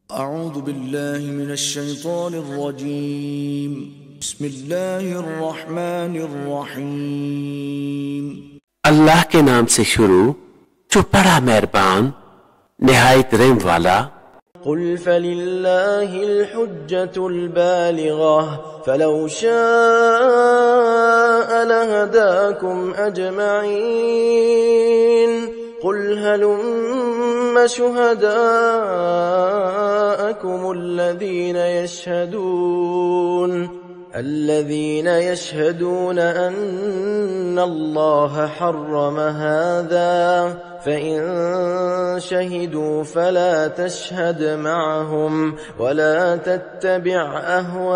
أعوذ بالله من الشيطان الرجيम بسم الله الرحمن الرحيम। अल्लाह के नाम से शुरू जो बड़ा मेहरबान निहायत रहम वाला। قل فلله الحجة البالغة فلو شاء لهداكم أجمعين قل هلم شهداءكم الذين يشهدون أن الله حرم هذا فإن شهدوا فلا تشهد معهم ولا تتبع أهواء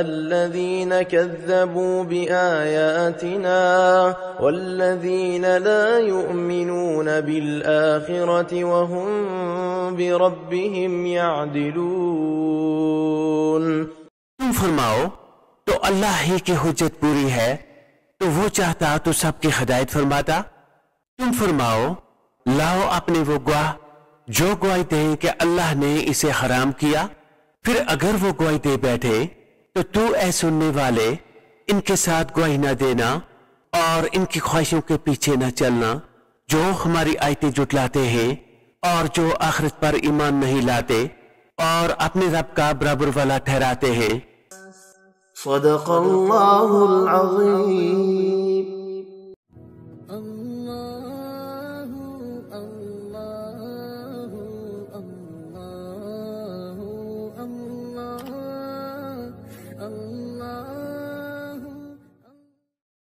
الذين كذبوا بآياتنا والذين لا يؤمنون بالآخرة وهم بربهم يعدلون। तुम फरमाओ तो अल्लाह ही की हुज्जत पूरी है, तो वो चाहता तो सबकी हिदायत फरमाता। तुम फरमाओ लाओ अपने वो गवाह जो गवाही दें कि अल्लाह ने इसे हराम किया। फिर अगर वो गवाही दे बैठे तो तू ऐ सुनने वाले इनके साथ गवाही न देना और इनकी ख्वाहिशों के पीछे न चलना, जो हमारी आयतें जुटलाते हैं और जो आखिरत पर ईमान नहीं लाते और अपने रब का बराबर वाला ठहराते हैं। सदक़ल्लाहुल अज़ीम।